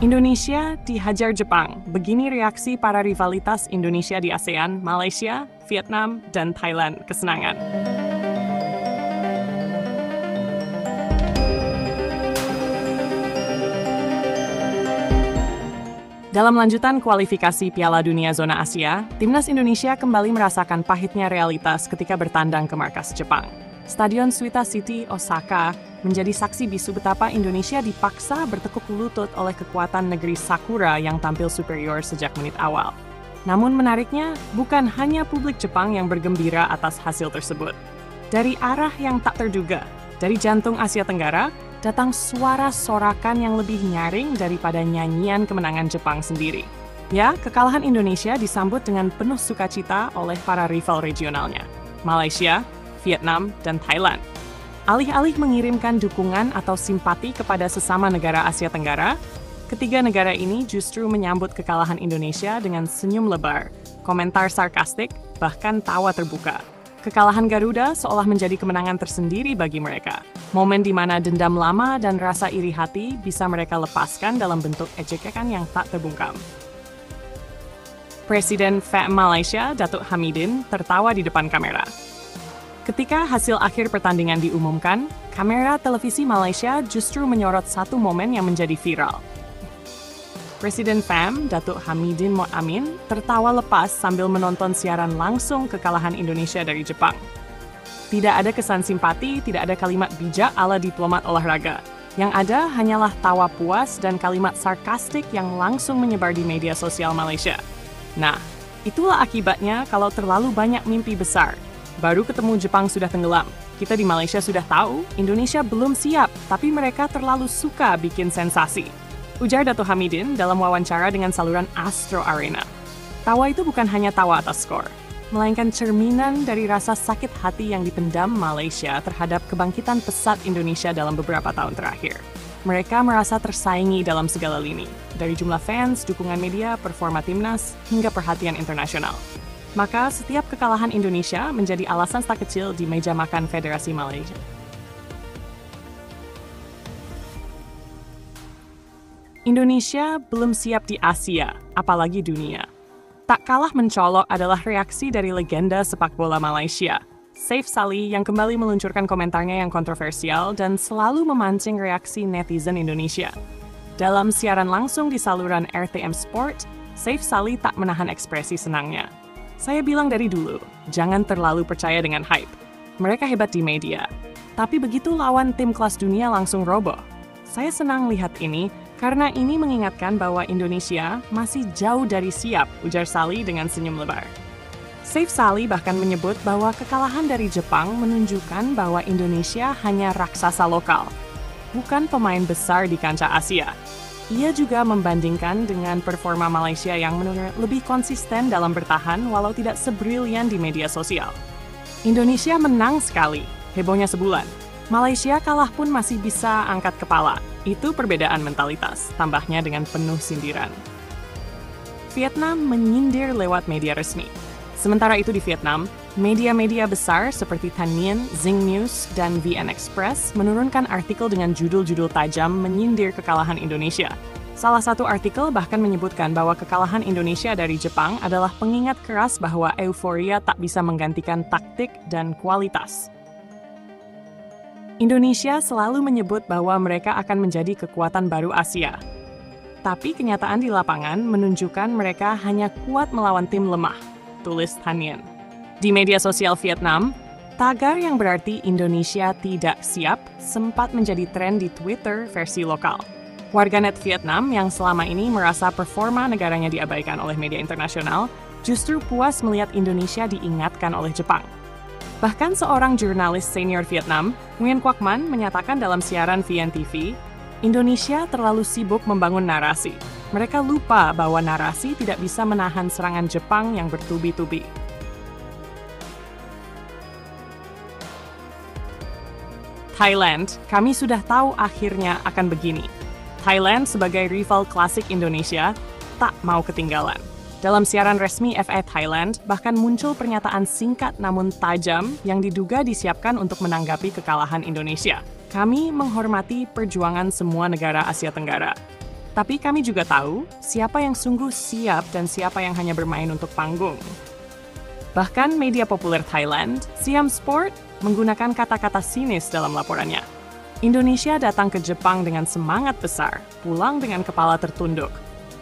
Indonesia dihajar Jepang. Begini reaksi para rivalitas Indonesia di ASEAN, Malaysia, Vietnam, dan Thailand. Kesenangan. Dalam lanjutan kualifikasi Piala Dunia Zona Asia, Timnas Indonesia kembali merasakan pahitnya realitas ketika bertandang ke markas Jepang. Stadion Suita City, Osaka, menjadi saksi bisu betapa Indonesia dipaksa bertekuk lutut oleh kekuatan negeri Sakura yang tampil superior sejak menit awal. Namun menariknya, bukan hanya publik Jepang yang bergembira atas hasil tersebut. Dari arah yang tak terduga, dari jantung Asia Tenggara, datang suara sorakan yang lebih nyaring daripada nyanyian kemenangan Jepang sendiri. Ya, kekalahan Indonesia disambut dengan penuh sukacita oleh para rival regionalnya, Malaysia, Vietnam, dan Thailand. Alih-alih mengirimkan dukungan atau simpati kepada sesama negara Asia Tenggara, ketiga negara ini justru menyambut kekalahan Indonesia dengan senyum lebar, komentar sarkastik, bahkan tawa terbuka. Kekalahan Garuda seolah menjadi kemenangan tersendiri bagi mereka. Momen di mana dendam lama dan rasa iri hati bisa mereka lepaskan dalam bentuk ejekan yang tak terbungkam. Presiden FAM Malaysia, Datuk Hamidin, tertawa di depan kamera. Ketika hasil akhir pertandingan diumumkan, kamera televisi Malaysia justru menyorot satu momen yang menjadi viral. Presiden FAM, Datuk Hamidin Moamin, tertawa lepas sambil menonton siaran langsung kekalahan Indonesia dari Jepang. Tidak ada kesan simpati, tidak ada kalimat bijak ala diplomat olahraga. Yang ada hanyalah tawa puas dan kalimat sarkastik yang langsung menyebar di media sosial Malaysia. Nah, itulah akibatnya kalau terlalu banyak mimpi besar. Baru ketemu Jepang sudah tenggelam. Kita di Malaysia sudah tahu, Indonesia belum siap, tapi mereka terlalu suka bikin sensasi. Ujar Datuk Hamidin dalam wawancara dengan saluran Astro Arena. Tawa itu bukan hanya tawa atas skor, melainkan cerminan dari rasa sakit hati yang dipendam Malaysia terhadap kebangkitan pesat Indonesia dalam beberapa tahun terakhir. Mereka merasa tersaingi dalam segala lini, dari jumlah fans, dukungan media, performa timnas, hingga perhatian internasional. Maka setiap kekalahan Indonesia menjadi alasan tak kecil di meja makan Federasi Malaysia. Indonesia belum siap di Asia, apalagi dunia. Tak kalah mencolok adalah reaksi dari legenda sepak bola Malaysia, Saif Salih, yang kembali meluncurkan komentarnya yang kontroversial dan selalu memancing reaksi netizen Indonesia. Dalam siaran langsung di saluran RTM Sport, Saif Salih tak menahan ekspresi senangnya. Saya bilang dari dulu, jangan terlalu percaya dengan hype. Mereka hebat di media. Tapi begitu lawan tim kelas dunia langsung roboh. Saya senang lihat ini karena ini mengingatkan bahwa Indonesia masih jauh dari siap, ujar Salih dengan senyum lebar. Saif Salih bahkan menyebut bahwa kekalahan dari Jepang menunjukkan bahwa Indonesia hanya raksasa lokal, bukan pemain besar di kancah Asia. Ia juga membandingkan dengan performa Malaysia yang menurutnya lebih konsisten dalam bertahan walau tidak sebrilian di media sosial. Indonesia menang sekali, hebohnya sebulan. Malaysia kalah pun masih bisa angkat kepala. Itu perbedaan mentalitas, tambahnya dengan penuh sindiran. Vietnam menyindir lewat media resmi. Sementara itu di Vietnam, media-media besar seperti Thanh Nien, Zing News, dan VN Express menurunkan artikel dengan judul-judul tajam menyindir kekalahan Indonesia. Salah satu artikel bahkan menyebutkan bahwa kekalahan Indonesia dari Jepang adalah pengingat keras bahwa euforia tak bisa menggantikan taktik dan kualitas. Indonesia selalu menyebut bahwa mereka akan menjadi kekuatan baru Asia. Tapi kenyataan di lapangan menunjukkan mereka hanya kuat melawan tim lemah, tulis Thanh Nien. Di media sosial Vietnam, tagar yang berarti Indonesia tidak siap sempat menjadi tren di Twitter versi lokal. Warganet Vietnam yang selama ini merasa performa negaranya diabaikan oleh media internasional justru puas melihat Indonesia diingatkan oleh Jepang. Bahkan seorang jurnalis senior Vietnam, Nguyen Quoc Man, menyatakan dalam siaran VNTV, Indonesia terlalu sibuk membangun narasi. Mereka lupa bahwa narasi tidak bisa menahan serangan Jepang yang bertubi-tubi. Thailand, kami sudah tahu akhirnya akan begini. Thailand sebagai rival klasik Indonesia tak mau ketinggalan. Dalam siaran resmi FA Thailand, bahkan muncul pernyataan singkat namun tajam yang diduga disiapkan untuk menanggapi kekalahan Indonesia. Kami menghormati perjuangan semua negara Asia Tenggara. Tapi kami juga tahu siapa yang sungguh siap dan siapa yang hanya bermain untuk panggung. Bahkan media populer Thailand, Siam Sport, menggunakan kata-kata sinis dalam laporannya. Indonesia datang ke Jepang dengan semangat besar, pulang dengan kepala tertunduk.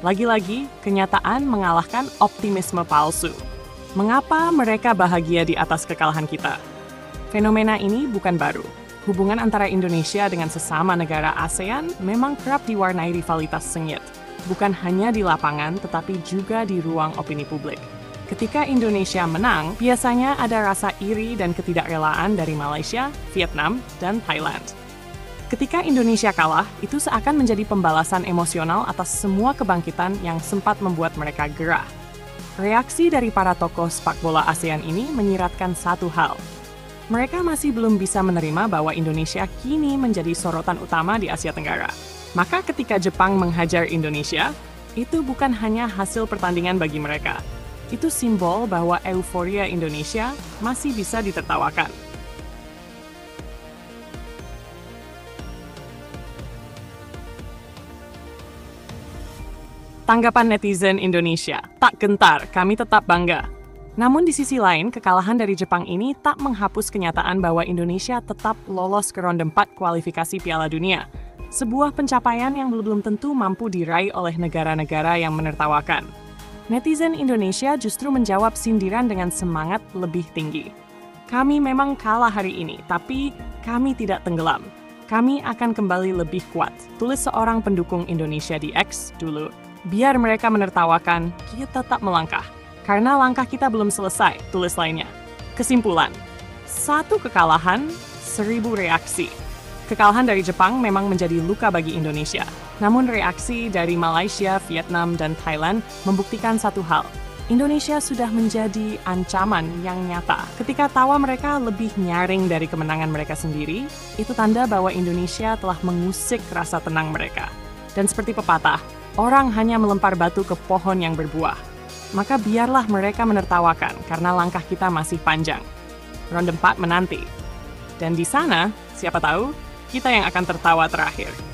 Lagi-lagi, kenyataan mengalahkan optimisme palsu. Mengapa mereka bahagia di atas kekalahan kita? Fenomena ini bukan baru. Hubungan antara Indonesia dengan sesama negara ASEAN memang kerap diwarnai rivalitas sengit. Bukan hanya di lapangan, tetapi juga di ruang opini publik. Ketika Indonesia menang, biasanya ada rasa iri dan ketidakrelaan dari Malaysia, Vietnam, dan Thailand. Ketika Indonesia kalah, itu seakan menjadi pembalasan emosional atas semua kebangkitan yang sempat membuat mereka gerah. Reaksi dari para tokoh sepak bola ASEAN ini menyiratkan satu hal. Mereka masih belum bisa menerima bahwa Indonesia kini menjadi sorotan utama di Asia Tenggara. Maka ketika Jepang menghajar Indonesia, itu bukan hanya hasil pertandingan bagi mereka. Itu simbol bahwa euforia Indonesia masih bisa ditertawakan. Tanggapan netizen Indonesia, tak gentar, kami tetap bangga. Namun di sisi lain, kekalahan dari Jepang ini tak menghapus kenyataan bahwa Indonesia tetap lolos ke ronde 4 kualifikasi Piala Dunia. Sebuah pencapaian yang belum tentu mampu diraih oleh negara-negara yang menertawakan. Netizen Indonesia justru menjawab sindiran dengan semangat lebih tinggi. Kami memang kalah hari ini, tapi kami tidak tenggelam. Kami akan kembali lebih kuat, tulis seorang pendukung Indonesia di X dulu. Biar mereka menertawakan, kita tetap melangkah. Karena langkah kita belum selesai, tulis lainnya. Kesimpulan, satu kekalahan, 1000 reaksi. Kekalahan dari Jepang memang menjadi luka bagi Indonesia. Namun reaksi dari Malaysia, Vietnam, dan Thailand membuktikan satu hal. Indonesia sudah menjadi ancaman yang nyata. Ketika tawa mereka lebih nyaring dari kemenangan mereka sendiri, itu tanda bahwa Indonesia telah mengusik rasa tenang mereka. Dan seperti pepatah, orang hanya melempar batu ke pohon yang berbuah. Maka biarlah mereka menertawakan karena langkah kita masih panjang. Ronde 4 menanti. Dan di sana, siapa tahu, kita yang akan tertawa terakhir.